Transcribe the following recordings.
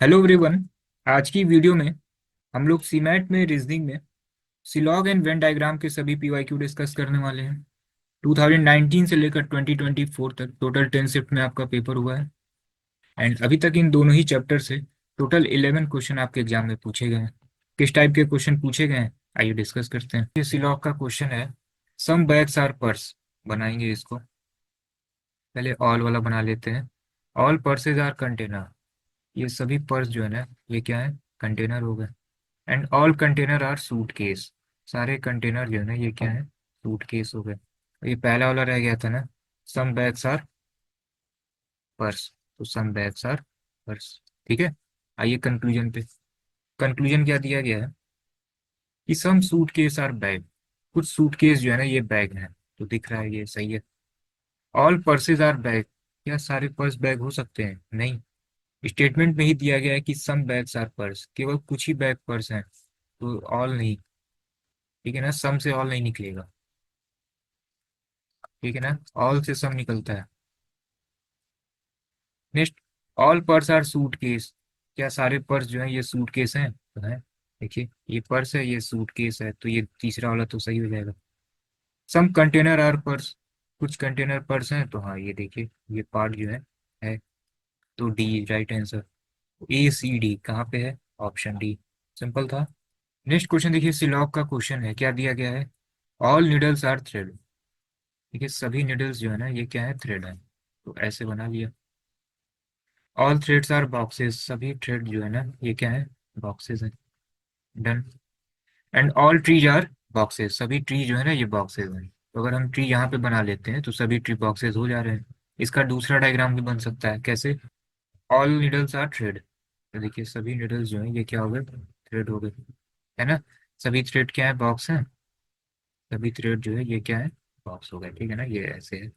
Hello everyone. आज की video में हम लोग सीमैट में रीजनिंग में सिलॉग एंड वेन डायग्राम के सभी पीवाईक्यू डिस्कस करने वाले हैं। 2019 से लेकर 2024 तक टोटल 10 शिफ्ट में आपका पेपर हुआ है। एंड अभी तक इन दोनों ही चैप्टर से टोटल 11 क्वेश्चन आपके एग्जाम में पूछे गए हैं। किस टाइप के क्वेश्चन पूछे गए हैं आइए डिस्कस करते हैं। ये सिलॉग का क्वेश्चन है, सम बैग्स आर पर्स। बनाएंगे इसको, पहले ऑल वाला बना लेते हैं। All purses are container. ये सभी पर्स जो है ना, ये क्या है, कंटेनर हो गए। And all container are suitcase. सारे कंटेनर जो है ना, ये क्या है, सूटकेस हो गए। ये पहला वाला रह गया था ना, सम बैग्स आर पर्स। तो सम बैग्स आर पर्स, ठीक है। आइए कंक्लूजन पे। कंक्लूजन क्या दिया गया है कि सम सूटकेस आर बैग। कुछ सूटकेस जो है ना ये बैग है, तो दिख रहा है, ये सही है। All purses are bag. क्या सारे पर्स बैग हो सकते हैं? नहीं। स्टेटमेंट में ही दिया गया है कि सम बैग्स आर पर्स, केवल कुछ ही बैग पर्स हैं, तो ऑल नहीं। ठीक है ना, सम से ऑल नहीं निकलेगा। ठीक है ना, ऑल से सम निकलता है। Next, all purse are suitcase. क्या सारे पर्स जो है ये सूटकेस हैं? तो है। देखिए ये पर्स है, ये सूटकेस है, तो ये तीसरा वाला तो सही हो जाएगा। सम कंटेनर आर पर्स। कुछ कंटेनर पर्स हैं, तो हाँ ये देखिए ये पार्ट जो है। तो D right answer. A C D कहाँ पे है? Option D. सिंपल था। नेक्स्ट क्वेश्चन देखिए, सिलॉग का क्वेश्चन है, क्या दिया गया है? All needles are thread. देखिए सभी निडल्स जो है ना ये क्या है, थ्रेड है, तो ऐसे बना लिया। All threads are boxes. सभी थ्रेड जो है ना ये क्या है, बॉक्सेस है। Done. And all trees are boxes. सभी ट्री जो है ना ये बॉक्सेस हैं, तो अगर हम ट्री यहाँ पे बना लेते हैं तो सभी ट्री बॉक्सेस हो जा रहे हैं। इसका दूसरा डायग्राम भी बन सकता है, कैसे? All needles are thread. तो देखिए सभी निडल्स जो है ये क्या हो गए, थ्रेड हो गए, है ना। सभी थ्रेड क्या है, बॉक्स है। सभी थ्रेड जो है ये क्या है, बॉक्स हो गए, ठीक है ना, ये ऐसे है।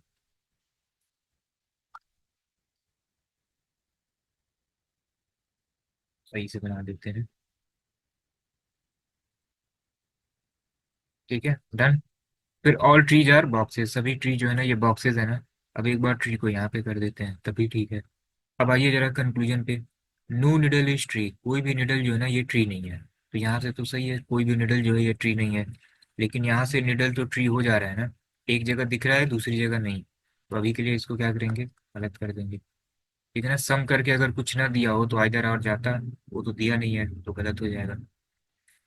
सही से बना देते हैं। ठीक है, डन। फिर ऑल ट्रीज आर बॉक्सेस। सभी ट्री जो है ना ये बॉक्सेस है ना। अब एक बार ट्री को यहाँ पे कर देते हैं तभी ठीक है। अब आइए जरा कंक्लूजन पे। No needle is tree. कोई भी निडल जो है ना ये ट्री नहीं है। तो यहाँ से तो सही है, कोई भी निडल जो है ये ट्री नहीं है। लेकिन यहाँ से निडल तो ट्री हो जा रहा है ना। एक जगह दिख रहा है, दूसरी जगह नहीं। तो अभी के लिए इसको क्या करेंगे, गलत कर देंगे। ठीक है ना, सम करके अगर कुछ ना दिया हो तो इधर और जाता। वो तो दिया नहीं है तो गलत हो जाएगा।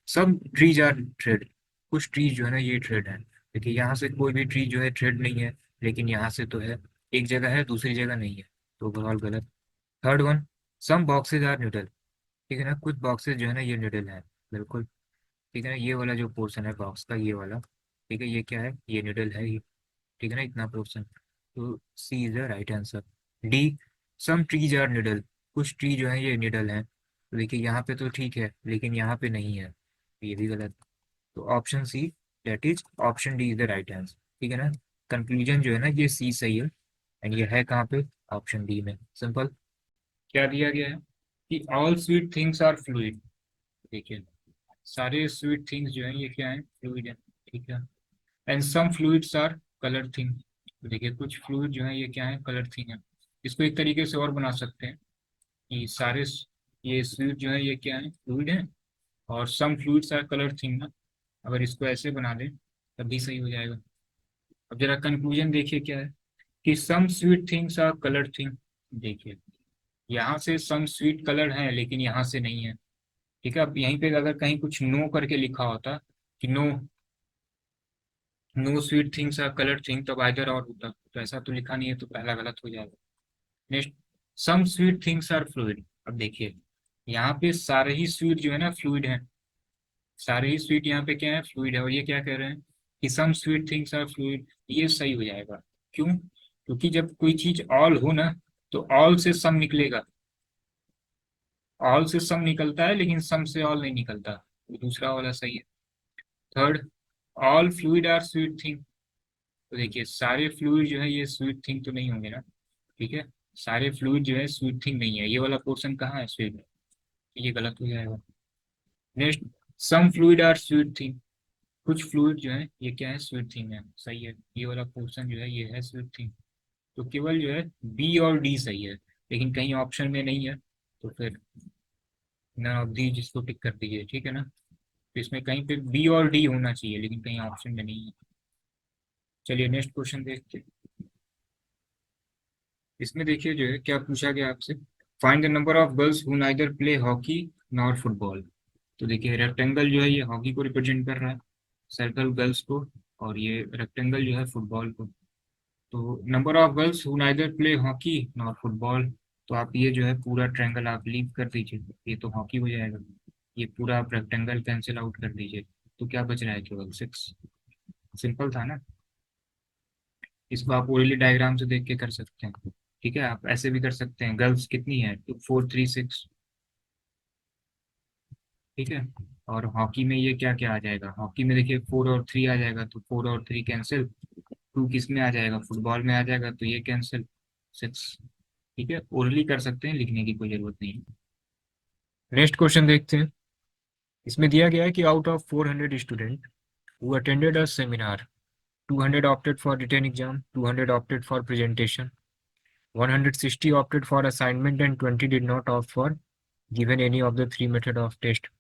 सब ट्रीज आर थ्रेड। कुछ ट्रीज जो है ना ये थ्रेड है। देखिए यहाँ से कोई भी ट्री जो है थ्रेड नहीं है, लेकिन यहाँ से तो है। एक जगह है, दूसरी जगह नहीं है, तो ओवरऑल गलत। Third one, some boxes are needle. ठीक है ना, कुछ बॉक्सेज जो है ना ये निडल है, बिल्कुल। ठीक है ना, ये वाला जो पोर्शन है बॉक्स का, ये वाला, ठीक है, ये क्या है, ये निडल है ही। ठीक है ना, इतना पोर्शन। तो C is the right answer. D, some trees are needle. कुछ ट्री जो है ये निडल है। तो देखिए यहाँ पे तो ठीक है, लेकिन यहाँ पे नहीं है, ये भी गलत। तो option C, that is option D is the right answer. ठीक है ना, कंक्लूजन जो है ना ये सी सही है। एंड ये है कहाँ पे, ऑप्शन डी में। सिंपल। क्या दिया गया है कि all sweet things are fluid. देखिए सारे स्वीट थिंग्स जो है ये क्या है, फ्लूइड है। ठीक है। And some fluids are colour thing. देखिए कुछ फ्लूइड जो है ये क्या है, कलर थिंग है। इसको एक तरीके से और बना सकते हैं कि सारे ये स्वीट जो है ये क्या है, फ्लूइड है। और सम फ्लूइड्स आर कलर थिंग ना। अगर इसको ऐसे बना दें तब भी सही हो जाएगा। अब जरा कंक्लूजन देखिए क्या है कि some sweet things are colour thing. देखिए यहाँ से सम स्वीट कलर है, लेकिन यहाँ से नहीं है। ठीक है, अब यहीं पे अगर कहीं कुछ नो करके लिखा होता कि no, no sweet things are colour thing, तब आइदर और होता, तो ऐसा तो लिखा नहीं है, तो पहला गलत हो जाएगा। Next, some sweet things are fluid. अब देखिए यहाँ पे सारे ही स्वीट जो है ना फ्लूइड है। सारे ही स्वीट यहाँ पे क्या है, फ्लूइड है। और ये क्या कह रहे हैं कि some sweet things are fluid, ये सही हो जाएगा। क्यों? क्योंकि जब कोई चीज ऑल हो ना, तो ऑल से सम निकलेगा। ऑल से सम निकलता है, लेकिन सम से ऑल नहीं निकलता, तो दूसरा वाला सही है। Third, all fluid are sweet thing. तो देखिए सारे फ्लूइड जो है ये स्वीट थिंग तो नहीं होंगे ना। ठीक है, सारे फ्लूइड जो है स्वीट थिंग नहीं है, ये वाला पोर्शन कहाँ है, स्वीट। ये गलत हो जाएगा। Next, some fluid are sweet thing. कुछ फ्लूइड जो है ये क्या है, स्वीट थिंग है, सही है। ये वाला पोर्शन जो है ये है स्वीट थिंग। तो केवल जो है बी और डी सही है, लेकिन कहीं ऑप्शन में नहीं है, तो फिर ना ऑफ दी जिसको टिक कर दीजिए, ठीक है ना। तो इसमें कहीं पे बी और डी होना चाहिए, लेकिन कहीं ऑप्शन में नहीं है। चलिए नेक्स्ट क्वेश्चन देखते हैं। इसमें देखिए जो है क्या पूछा गया आपसे, find the number of girls who neither play hockey nor football. तो देखिए रेक्टेंगल जो है ये हॉकी को रिप्रेजेंट कर रहा है, सर्कल गर्ल्स को, और ये रेक्टेंगल जो है फुटबॉल को। तो number of girls who neither play hockey nor football, तो आप ये जो है पूरा ट्रायंगल आप लीव कर दीजिए, ये तो हॉकी हो जाएगा। ये पूरा आप रेक्टेंगल कैंसिल आउट कर दीजिए, तो क्या बच रहा है, केवल 6। सिंपल था ना। इसको आप ओरली डायग्राम से देख के कर सकते हैं। ठीक है, आप ऐसे भी कर सकते हैं, गर्ल्स कितनी है, 4 3 6। ठीक है। और हॉकी में ये क्या क्या आ जाएगा, हॉकी में देखिए 4 और 3 आ जाएगा, तो 4 और 3 कैंसिल। 2 किस में आ जाएगा, फुटबॉल में आ जाएगा, तो ये कैंसिल। 6। ठीक है, ओरली कर सकते हैं, लिखने की कोई जरूरत नहीं है। नेक्स्ट क्वेश्चन देखते हैं। इसमें दिया गया है कि out of 400 student who attended a seminar, 200 opted for written exam, 200 opted for presentation, 160 opted for assignment, and 20 did not opt for given any of the three method of test.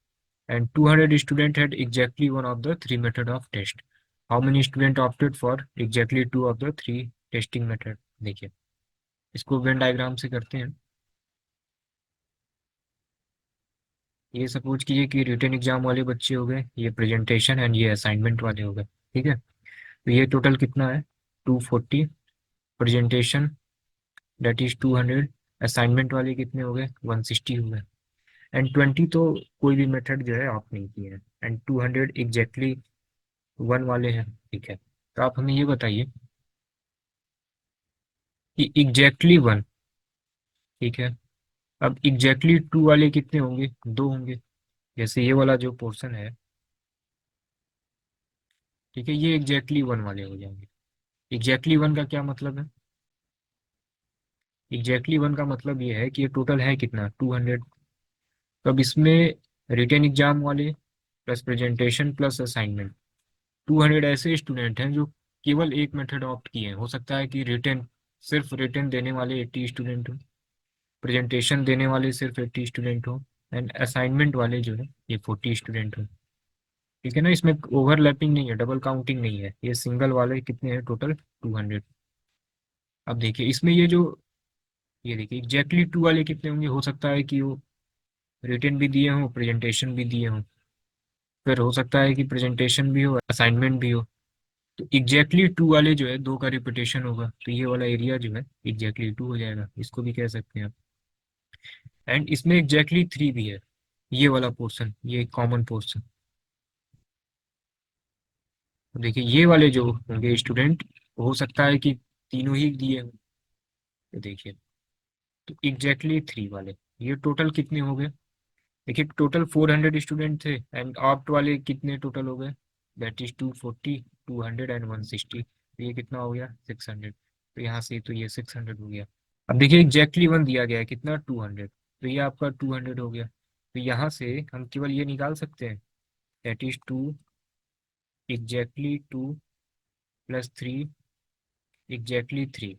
And 200 students had exactly one of the three method of test. How many students opted for exactly two of the three testing method? देखिए, इसको Venn diagram से करते हैं। ये suppose कीजिए कि written exam वाले बच्चे हो गए, ये प्रेजेंटेशन एंड ये असाइनमेंट वाले हो गए। ठीक है, तो ये टोटल कितना है, 240। Presentation that is 200। असाइनमेंट वाले कितने हो गए, 160 हो गए। एंड 20 तो कोई भी मेथड जो है ऑफ नहीं किए हैं। एंड 200 एग्जैक्टली वन वाले हैं। ठीक है, तो आप हमें ये बताइए कि एग्जैक्टली वन, ठीक है, अब एग्जैक्टली टू वाले कितने होंगे, दो होंगे। जैसे ये वाला जो पोर्शन है, ठीक है, ये एग्जैक्टली वन वाले हो जाएंगे। एग्जैक्टली वन का क्या मतलब है, एग्जैक्टली वन का मतलब ये है कि ये टोटल है कितना, 200। तो अब इसमें रिटन एग्जाम वाले प्लस प्रेजेंटेशन प्लस असाइनमेंट, 200 ऐसे स्टूडेंट हैं जो केवल एक मेथड ऑप्ट किए हैं। हो सकता है कि रिटन, सिर्फ रिटन देने वाले 80 स्टूडेंट हो, प्रेजेंटेशन देने वाले सिर्फ 80 स्टूडेंट हो, एंड असाइनमेंट वाले जो है ये 40 स्टूडेंट हो। ठीक है ना, इसमें ओवरलैपिंग नहीं है, डबल काउंटिंग नहीं है, ये सिंगल वाले कितने हैं टोटल, 200। अब देखिए इसमें ये जो, ये देखिए एग्जैक्टली टू वाले कितने होंगे, हो सकता है कि वो रिटन भी दिए हों, प्रेजेंटेशन भी दिए हों, फिर हो सकता है कि प्रेजेंटेशन भी हो, असाइनमेंट भी हो। तो एग्जैक्टली टू वाले जो है दो का रिपीटेशन होगा, तो ये वाला एरिया जो है एग्जैक्टली टू हो जाएगा, इसको भी कह सकते हैं आप। एंड इसमें एग्जैक्टली थ्री भी है, ये वाला पोर्शन, ये कॉमन पोर्शन। देखिए ये वाले जो होंगे स्टूडेंट, हो सकता है कि तीनों ही दिए हों। तो देखिए, तो एग्जैक्टली थ्री वाले, ये टोटल कितने हो गए, देखिए टोटल 400 स्टूडेंट थे, एंड ऑप्ट वाले कितने टोटल हो गए, दैट इज 240, 200 एंड 160। तो ये कितना हो गया, 600। तो यहाँ से तो ये 600 हो गया। अब देखिए एग्जैक्टली वन दिया गया है कितना, 200, तो ये आपका 200 हो गया। तो यहाँ से हम केवल ये निकाल सकते हैं, that is two exactly two plus three exactly three.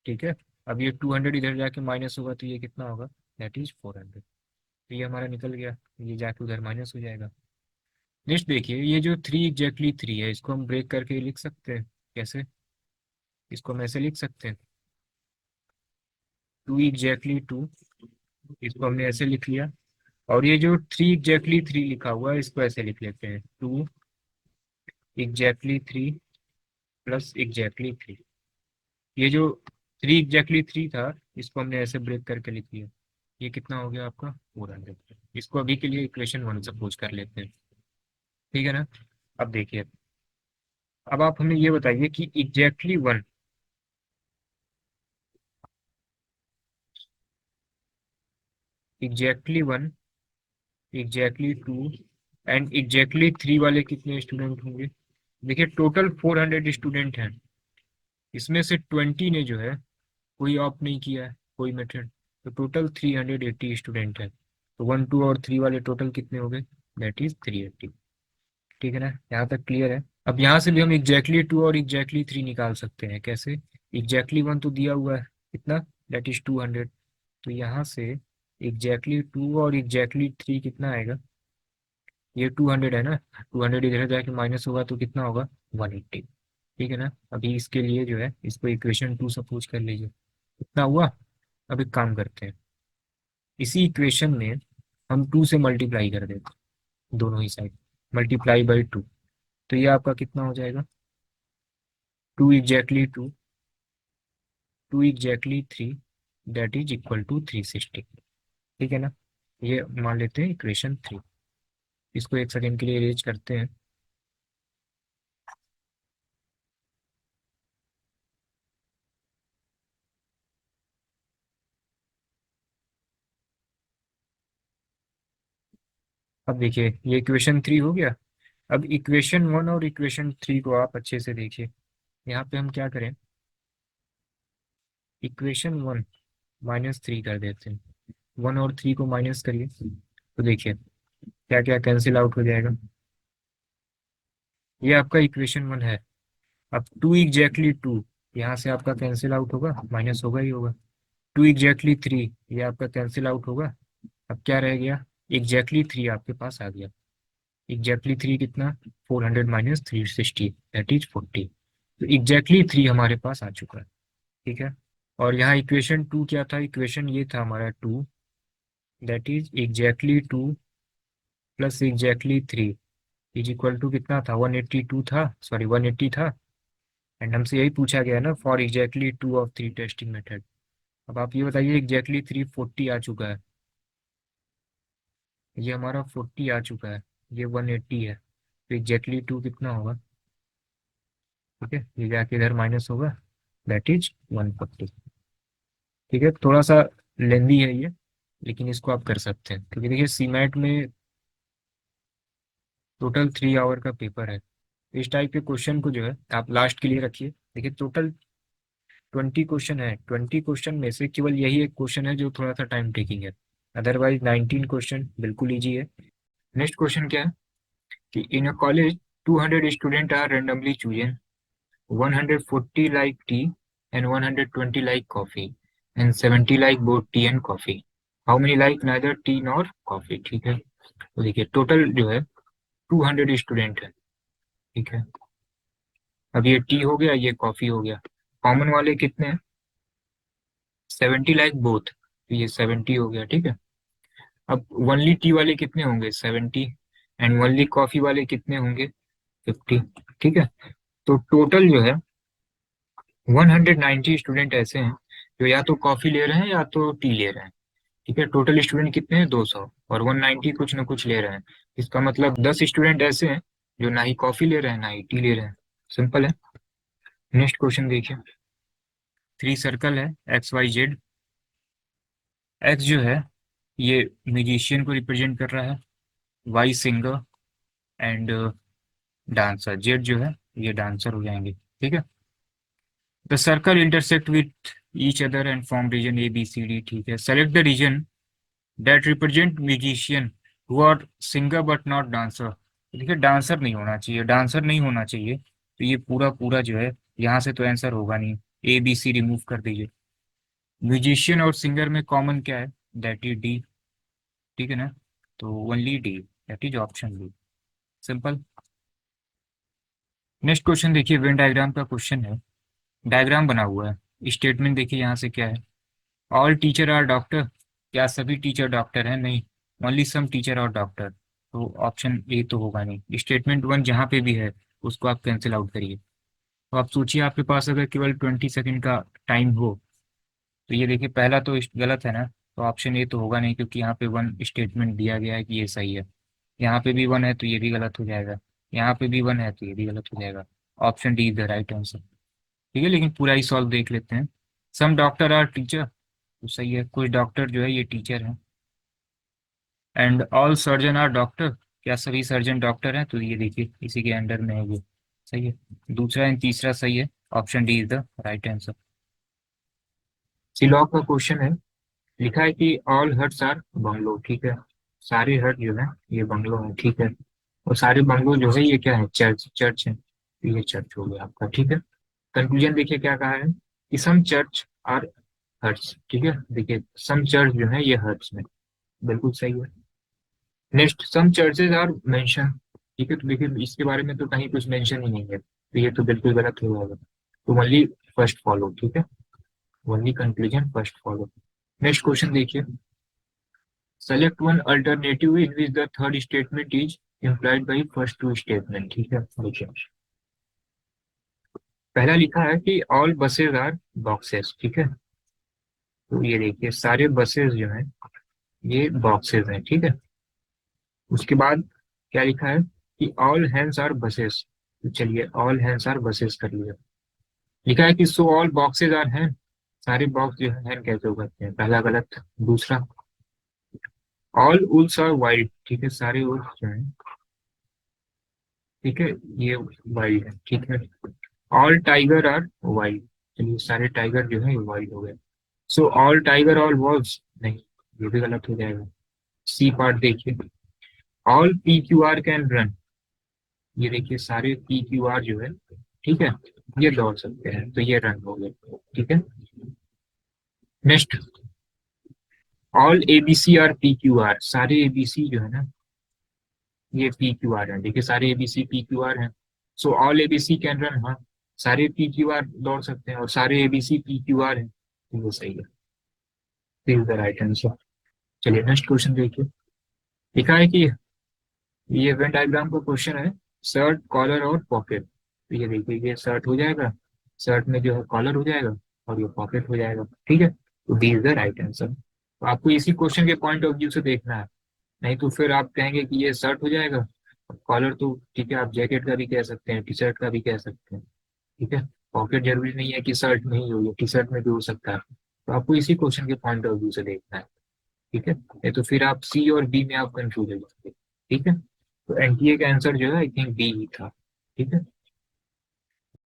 ठीक है, अब ये 200 इधर जाके माइनस होगा, तो ये कितना होगा, दैट इज 400। तो ये हमारा निकल गया, ये जाके उधर माइनस हो जाएगा। नेक्स्ट देखिए, ये जो थ्री एग्जैक्टली थ्री है, इसको हम ब्रेक करके लिख सकते हैं। कैसे, इसको हम ऐसे लिख सकते हैं, टू एग्जैक्टली टू, इसको हमने ऐसे लिख लिया। और ये जो थ्री एग्जैक्टली थ्री लिखा हुआ है, इसको ऐसे लिख लेते हैं, two exactly three plus exactly three. ये जो थ्री एग्जैक्टली थ्री था, इसको हमने ऐसे ब्रेक करके लिख लिया। ये कितना हो गया आपका, 400। इसको अभी के लिए इक्वेशन वन सपोज कर लेते हैं। ठीक है ना। अब देखिए, अब आप हमें ये बताइए कि exactly one, exactly one, exactly two and exactly three वाले कितने स्टूडेंट होंगे। देखिए टोटल 400 स्टूडेंट हैं, इसमें से 20 ने जो है कोई ऑप्ट नहीं किया है, कोई मेथड। तो टोटल 380 स्टूडेंट है, तो वन टू और थ्री वाले टोटल कितने हो गए, दैट इज 380। ठीक है ना, यहाँ तक क्लियर है। अब यहाँ से भी हम एग्जैक्टली टू और एग्जैक्टली थ्री निकाल सकते हैं। कैसे, एग्जैक्टली वन तो दिया हुआ है कितना, दैट इज 200। तो यहाँ से एग्जैक्टली टू और एग्जैक्टली थ्री कितना आएगा? ये 200 है ना, 200 इधर जाके माइनस होगा तो कितना होगा? 180। ठीक है ना। अभी इसके लिए जो है इसको इक्वेशन टू सपोज कर लीजिए, कितना हुआ? अब एक काम करते हैं, इसी इक्वेशन में हम टू से मल्टीप्लाई कर देते हैं दोनों ही साइड, मल्टीप्लाई बाई टू। तो ये आपका कितना हो जाएगा? Two exactly two, two exactly three, that is equal to 360। ठीक है ना। ये मान लेते हैं इक्वेशन थ्री। इसको एक सेकेंड के लिए अरेंज करते हैं। अब देखिए ये इक्वेशन थ्री हो गया। अब इक्वेशन वन और इक्वेशन थ्री को आप अच्छे से देखिए। यहाँ पे हम क्या करें, इक्वेशन वन माइनस थ्री कर देते हैं। वन और थ्री को माइनस करिए तो देखिए क्या क्या कैंसिल आउट हो जाएगा। ये आपका इक्वेशन वन है। अब टू एग्जैक्टली टू, यहाँ से आपका कैंसिल आउट होगा, माइनस होगा ही होगा। टू एग्जैक्टली थ्री, ये आपका कैंसिल आउट होगा। अब क्या रह गया? एग्जैक्टली थ्री आपके पास आ गया। एग्जैक्टली थ्री कितना? 400 माइनस 360, दैट इज 40। तो एग्जैक्टली थ्री हमारे पास आ चुका है। ठीक है। और यहाँ इक्वेशन टू क्या था? इक्वेशन ये था हमारा two, that is exactly two plus exactly three is equal to कितना था? 182 था, सॉरी 180 था। एंड हमसे यही पूछा गया ना, for exactly two of three testing method. अब आप ये बताइए एग्जैक्टली थ्री 40 आ चुका है, ये हमारा 40 आ चुका है, ये 180 है। तो एग्जैक्टली टू कितना होगा? ठीक है, ये जाके इधर माइनस होगा, दैट इज 140। ठीक है, थोड़ा सा लेंदी है ये, लेकिन इसको आप कर सकते हैं क्योंकि देखिए सीमेट में टोटल 3 आवर का पेपर है। इस टाइप के क्वेश्चन को जो है आप लास्ट के लिए रखिए। देखिए टोटल 20 क्वेश्चन है, 20 क्वेश्चन में से केवल यही एक क्वेश्चन है जो थोड़ा सा टाइम टेकिंग है, अदरवाइज 19 क्वेश्चन बिल्कुल ईजी है। नेक्स्ट क्वेश्चन क्या है कि in a college 200 student are randomly chosen, 140 like tea and 120 like coffee and 70 like both tea and coffee. How many like neither tea nor coffee? ठीक है। तो देखिए टोटल जो है 200 स्टूडेंट है। ठीक है। अब ये टी हो गया, ये कॉफी हो गया। कॉमन वाले कितने हैं? 70 लाइक बोथ, तो ये 70 हो गया। ठीक है। अब वनली टी वाले कितने होंगे? 70। एंड वनली कॉफी वाले कितने होंगे? 50। ठीक है। तो टोटल जो है 190 स्टूडेंट ऐसे हैं जो या तो कॉफी ले रहे हैं या तो टी ले रहे हैं। ठीक है। टोटल स्टूडेंट कितने हैं? 200, और 190 कुछ ना कुछ ले रहे हैं। इसका मतलब 10 स्टूडेंट ऐसे हैं जो ना ही कॉफी ले रहे हैं ना ही टी ले रहे हैं। सिंपल है। नेक्स्ट क्वेश्चन देखिए। थ्री सर्कल है एक्स वाई जेड। एक्स जो है ये म्यूजिशियन को रिप्रेजेंट कर रहा है, Y singer and dancer, Z जो है ये डांसर हो जाएंगे। ठीक है। The circle intersect with each other and form region A B C D. ठीक है। Select the region that represent musician who are singer but not dancer. देखिए डांसर नहीं होना चाहिए, डांसर नहीं होना चाहिए, तो ये पूरा पूरा जो है यहाँ से तो आंसर होगा नहीं। ए बी सी रिमूव कर दीजिए। म्यूजिशियन और सिंगर में कॉमन क्या है? That is D. ठीक है ना। तो only D, that is option D. Simple. Next question देखिए, वेन डायग्राम का क्वेश्चन है। डायग्राम बना हुआ है, स्टेटमेंट देखिए यहाँ से क्या है? All teacher are doctor. क्या सभी टीचर डॉक्टर हैं? नहीं, ओनली सम टीचर और डॉक्टर। तो ऑप्शन ए तो होगा नहीं। स्टेटमेंट वन जहाँ पे भी है उसको आप कैंसिल आउट करिए। तो आप सोचिए आपके पास अगर केवल 20 सेकंड का टाइम हो तो ये देखिए पहला तो गलत है ना, तो ऑप्शन ए तो होगा नहीं क्योंकि यहाँ पे वन स्टेटमेंट दिया गया है कि ये सही है। यहाँ पे भी वन है तो ये भी गलत हो जाएगा, यहाँ पे भी वन है तो ये भी गलत हो जाएगा। Option D is the right answer. ठीक है, लेकिन पूरा ही सॉल्व देख लेते हैं। सम डॉक्टर आर टीचर, तो सही है, कुछ डॉक्टर जो है ये टीचर हैं। And all surgeon are doctor, क्या सभी सर्जन डॉक्टर हैं? तो ये देखिए इसी के अंडर में है ये। सही है। दूसरा एंड तीसरा सही है, option D is the right answer. सिलॉग का क्वेश्चन है, लिखा है कि ऑल हट्स आर बंगलो। ठीक है। सारे हट जो है ये बंगलो है। ठीक है। और सारे बंगलो जो है ये क्या है? चर्च, चर्च है, तो ये चर्च हो गया आपका। ठीक है। कंक्लूजन देखिए क्या कहा है कि सम चर्च आर हर्ट्स, ठीक है। देखिए सम चर्च जो है ये हर्ट्स में, बिल्कुल सही है। Next, some churches are mention, ठीक है। तो देखिए इसके बारे में तो कहीं कुछ मेंशन ही नहीं है, तो ये तो बिल्कुल गलत हो जाएगा। तो ओनली फर्स्ट फॉलो, ठीक है, only conclusion first follow. Next question देखिए, select one alternative in which the third statement is implied by first two statement, ठीक है। देखिए पहला लिखा है कि ऑल बसेज आर बॉक्सेस, ठीक है। तो ये देखिए सारे बसेस जो हैं ये बॉक्सेस हैं, ठीक है। उसके बाद क्या लिखा है कि ऑल हैंड्स आर बसेस, तो चलिए ऑल हैंड्स आर बसेस कर लिया। लिखा है कि सो ऑल बॉक्सेस आर हैं, सारे बॉक्स जो है कैसे हो सकते हैं, पहला गलत। दूसरा, ऑल उल्स आर वाइल्ड, ठीक है, सारे उल्स जो हैं, ठीक है, ये वाइल्ड है, ठीक है। ऑल टाइगर आर वाइल्ड, चलिए सारे टाइगर जो है ये वाइल्ड हो गए। So all tiger all valves, नहीं, ये भी गलत हो जाएगा। सी पार्ट देखिए, all P Q R can run, ये देखिए सारे पी क्यू आर जो है, ठीक है, ये दौड़ सकते हैं, तो ये रन हो गए, ठीक है। Next, all ABC R P Q R, सारे एबीसी जो है ना ये पी क्यू आर है, देखिए सारे एबीसी पी क्यू आर हैं। So all ABC can run, हाँ, सारे पी क्यू आर दौड़ सकते हैं और सारे एबीसी पी क्यू आर हैं, तो वो सही है, this is the right answer. चलिए नेक्स्ट क्वेश्चन देखिए, लिखा है कि ये वेन डायग्राम का क्वेश्चन है, शर्ट कॉलर और पॉकेट, तो ये देखिए ये शर्ट हो जाएगा, शर्ट में जो है कॉलर हो जाएगा और ये पॉकेट हो जाएगा, ठीक है। तो दी इज द राइट आंसर। तो आपको इसी क्वेश्चन के पॉइंट ऑफ व्यू से देखना है, नहीं तो फिर आप कहेंगे कि ये शर्ट हो जाएगा, कॉलर तो ठीक है, आप जैकेट का भी कह सकते हैं, टी शर्ट का भी कह सकते हैं, ठीक है। पॉकेट जरूरी नहीं है कि शर्ट में ही हो, ये टी शर्ट में भी हो सकता है। तो आपको इसी क्वेश्चन के पॉइंट ऑफ व्यू से देखना है, ठीक है। नहीं तो फिर आप सी और बी में आप कंफ्यूज हो जाएंगे, ठीक है। तो एनटीए का आंसर जो है आई थिंक बी ही था, ठीक है।